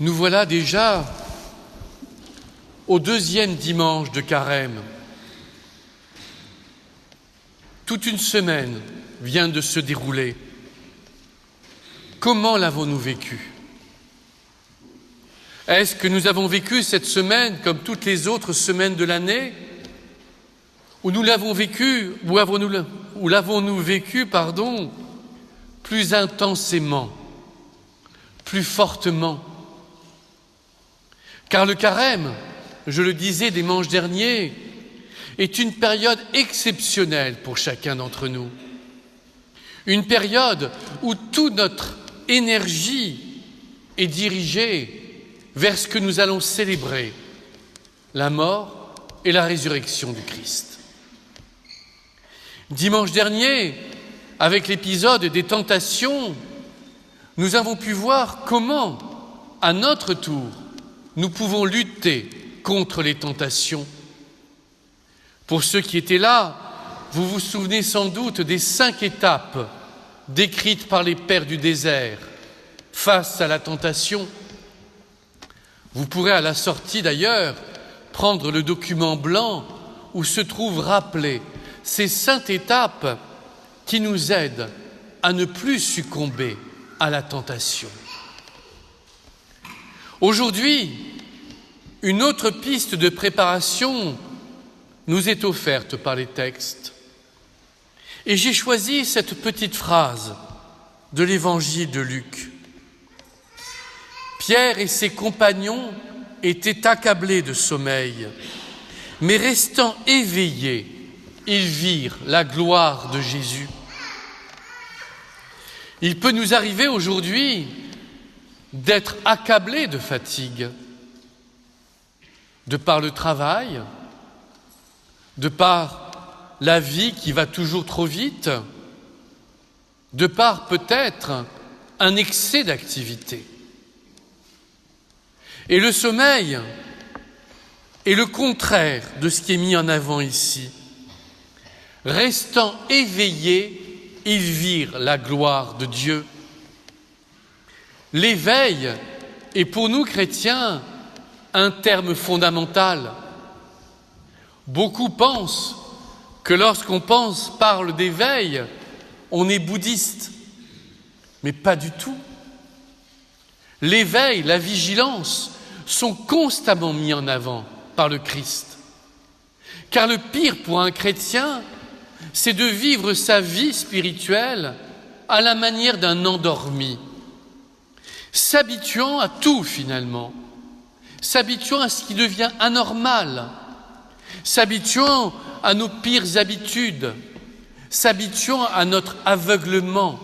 Nous voilà déjà au deuxième dimanche de Carême. Toute une semaine vient de se dérouler. Comment l'avons-nous vécu? Est-ce que nous avons vécu cette semaine comme toutes les autres semaines de l'année? Ou nous l'avons vécu, ou l'avons-nous vécu, plus intensément, plus fortement? Car le carême, je le disais dimanche dernier, est une période exceptionnelle pour chacun d'entre nous. Une période où toute notre énergie est dirigée vers ce que nous allons célébrer, la mort et la résurrection du Christ. Dimanche dernier, avec l'épisode des tentations, nous avons pu voir comment, à notre tour, nous pouvons lutter contre les tentations. Pour ceux qui étaient là, vous vous souvenez sans doute des 5 étapes décrites par les pères du désert face à la tentation. Vous pourrez à la sortie d'ailleurs prendre le document blanc où se trouvent rappelées ces 5 étapes qui nous aident à ne plus succomber à la tentation. Aujourd'hui, une autre piste de préparation nous est offerte par les textes. Et j'ai choisi cette petite phrase de l'évangile de Luc. Pierre et ses compagnons étaient accablés de sommeil, mais restant éveillés, ils virent la gloire de Jésus. Il peut nous arriver aujourd'hui d'être accablés de fatigue, de par le travail, de par la vie qui va toujours trop vite, de par peut-être un excès d'activité. Et le sommeil est le contraire de ce qui est mis en avant ici. Restant éveillés, ils virent la gloire de Dieu. L'éveil est pour nous chrétiens un terme fondamental. Beaucoup pensent que lorsqu'on parle d'éveil, on est bouddhiste, mais pas du tout. L'éveil, la vigilance sont constamment mis en avant par le Christ. Car le pire pour un chrétien, c'est de vivre sa vie spirituelle à la manière d'un endormi, s'habituant à tout finalement, s'habituant à ce qui devient anormal, s'habituant à nos pires habitudes, s'habituant à notre aveuglement,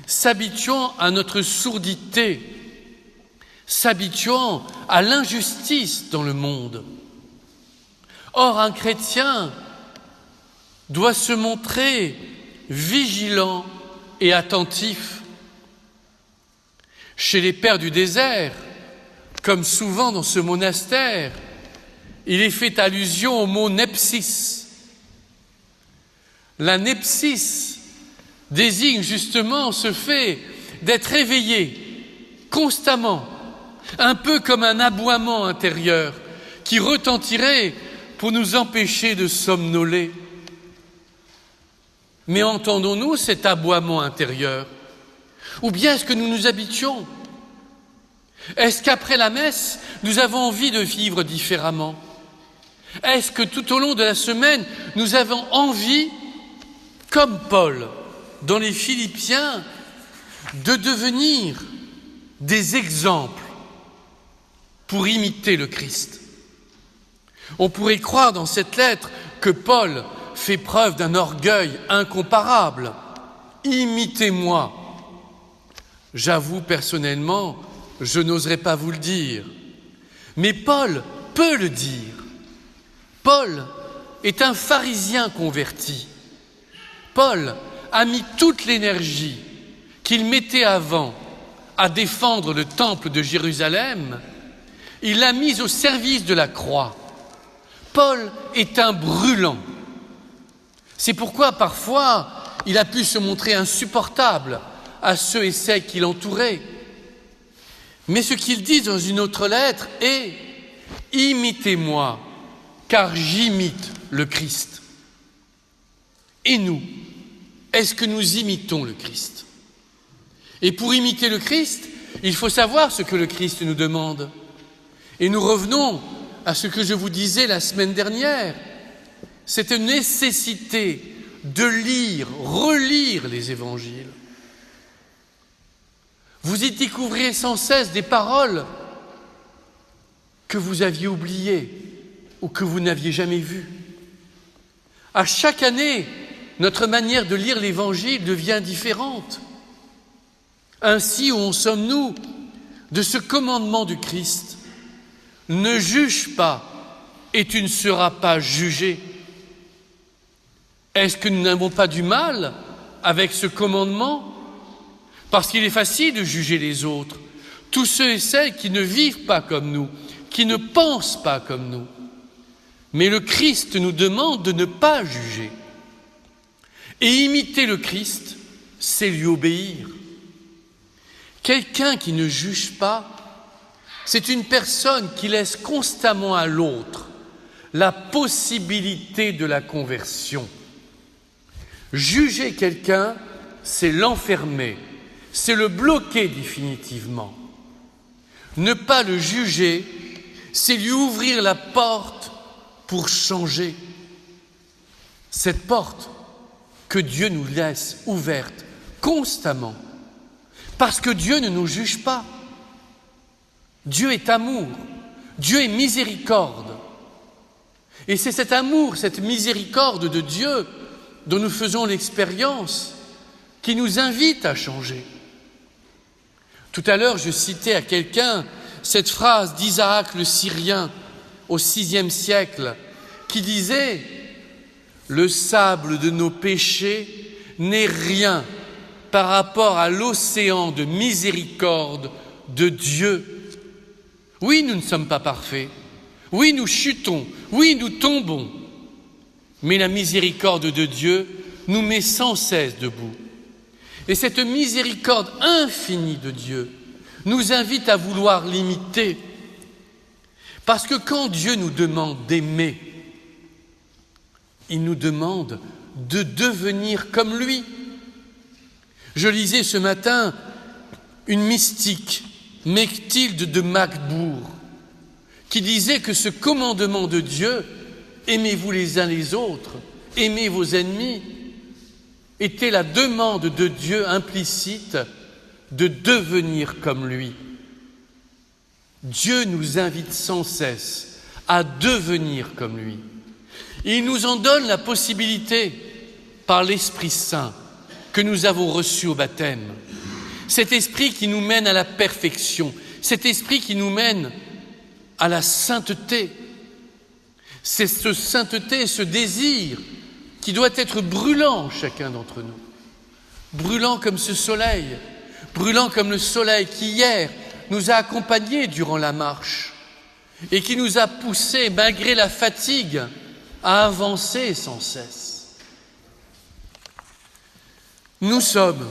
s'habituant à notre sourdité, s'habituant à l'injustice dans le monde. Or, un chrétien doit se montrer vigilant et attentif. Chez les pères du désert, comme souvent dans ce monastère, il est fait allusion au mot nepsis. La nepsis désigne justement ce fait d'être éveillé constamment, un peu comme un aboiement intérieur qui retentirait pour nous empêcher de somnoler. Mais entendons-nous cet aboiement intérieur? Ou bien est-ce que nous nous habituons? Est-ce qu'après la messe, nous avons envie de vivre différemment? Est-ce que tout au long de la semaine, nous avons envie, comme Paul, dans les Philippiens, de devenir des exemples pour imiter le Christ? On pourrait croire dans cette lettre que Paul fait preuve d'un orgueil incomparable. Imitez-moi. J'avoue personnellement, je n'oserais pas vous le dire. Mais Paul peut le dire. Paul est un pharisien converti. Paul a mis toute l'énergie qu'il mettait avant à défendre le temple de Jérusalem, il l'a mise au service de la croix. Paul est un brûlant. C'est pourquoi parfois il a pu se montrer insupportable à ceux et celles qui l'entouraient. Mais ce qu'il dit dans une autre lettre est « Imitez-moi, car j'imite le Christ ». Et nous, est-ce que nous imitons le Christ? Et pour imiter le Christ, il faut savoir ce que le Christ nous demande. Et nous revenons à ce que je vous disais la semaine dernière, cette nécessité de lire, relire les évangiles. Vous y découvrez sans cesse des paroles que vous aviez oubliées ou que vous n'aviez jamais vues. À chaque année, notre manière de lire l'Évangile devient différente. Ainsi, où en sommes-nous de ce commandement du Christ? Ne juge pas et tu ne seras pas jugé. Est-ce que nous n'avons pas du mal avec ce commandement? Parce qu'il est facile de juger les autres, tous ceux et celles qui ne vivent pas comme nous, qui ne pensent pas comme nous. Mais le Christ nous demande de ne pas juger. Et imiter le Christ, c'est lui obéir. Quelqu'un qui ne juge pas, c'est une personne qui laisse constamment à l'autre la possibilité de la conversion. Juger quelqu'un, c'est l'enfermer, c'est le bloquer définitivement. Ne pas le juger, c'est lui ouvrir la porte pour changer. Cette porte que Dieu nous laisse ouverte constamment, parce que Dieu ne nous juge pas. Dieu est amour, Dieu est miséricorde. Et c'est cet amour, cette miséricorde de Dieu dont nous faisons l'expérience qui nous invite à changer. Tout à l'heure, je citais à quelqu'un cette phrase d'Isaac le Syrien au VIe siècle qui disait « Le sable de nos péchés n'est rien par rapport à l'océan de miséricorde de Dieu. » Oui, nous ne sommes pas parfaits. Oui, nous chutons. Oui, nous tombons. Mais la miséricorde de Dieu nous met sans cesse debout. Et cette miséricorde infinie de Dieu nous invite à vouloir l'imiter. Parce que quand Dieu nous demande d'aimer, il nous demande de devenir comme lui. Je lisais ce matin une mystique, Mechtilde de Magdebourg, qui disait que ce commandement de Dieu, aimez-vous les uns les autres, aimez vos ennemis, était la demande de Dieu implicite de devenir comme lui. Dieu nous invite sans cesse à devenir comme lui. Et il nous en donne la possibilité par l'Esprit Saint que nous avons reçu au baptême. Cet esprit qui nous mène à la perfection, cet esprit qui nous mène à la sainteté. C'est cette sainteté, ce désir qui doit être brûlant chacun d'entre nous. Brûlant comme ce soleil, brûlant comme le soleil qui hier nous a accompagnés durant la marche et qui nous a poussés, malgré la fatigue, à avancer sans cesse. Nous sommes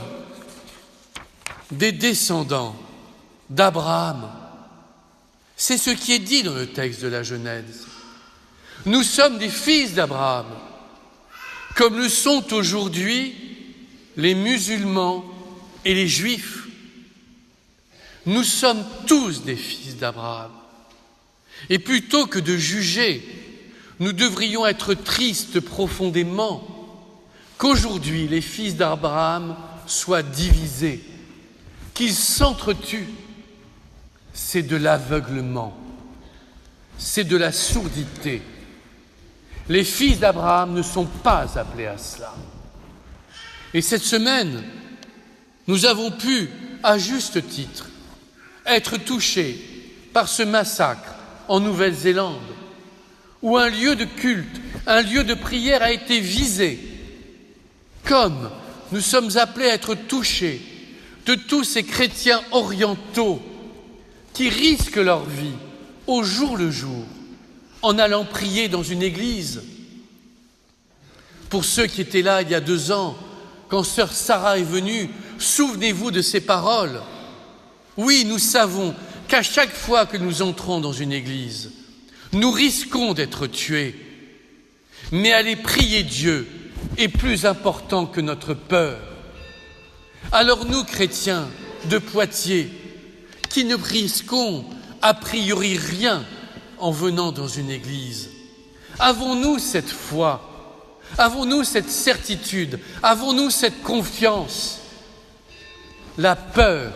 des descendants d'Abraham. C'est ce qui est dit dans le texte de la Genèse. Nous sommes des fils d'Abraham, comme le sont aujourd'hui les musulmans et les juifs. Nous sommes tous des fils d'Abraham. Et plutôt que de juger, nous devrions être tristes profondément qu'aujourd'hui les fils d'Abraham soient divisés, qu'ils s'entretuent. C'est de l'aveuglement, c'est de la sourdité. Les fils d'Abraham ne sont pas appelés à cela. Et cette semaine, nous avons pu, à juste titre, être touchés par ce massacre en Nouvelle-Zélande, où un lieu de culte, un lieu de prière a été visé, comme nous sommes appelés à être touchés de tous ces chrétiens orientaux qui risquent leur vie au jour le jour en allant prier dans une église. Pour ceux qui étaient là il y a 2 ans, quand sœur Sarah est venue, souvenez-vous de ces paroles. Oui, nous savons qu'à chaque fois que nous entrons dans une église, nous risquons d'être tués. Mais aller prier Dieu est plus important que notre peur. Alors nous, chrétiens de Poitiers, qui ne risquons a priori rien en venant dans une église, avons-nous cette foi? Avons-nous cette certitude? Avons-nous cette confiance? La peur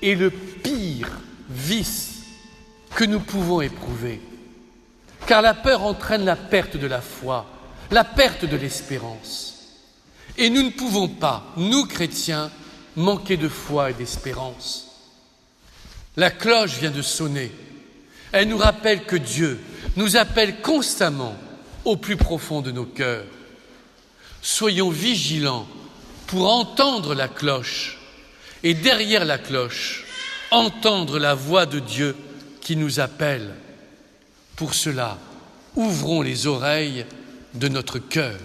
est le pire vice que nous pouvons éprouver, car la peur entraîne la perte de la foi, la perte de l'espérance. Et nous ne pouvons pas, nous chrétiens, manquer de foi et d'espérance. La cloche vient de sonner. Elle nous rappelle que Dieu nous appelle constamment au plus profond de nos cœurs. Soyons vigilants pour entendre la cloche et derrière la cloche, entendre la voix de Dieu qui nous appelle. Pour cela, ouvrons les oreilles de notre cœur.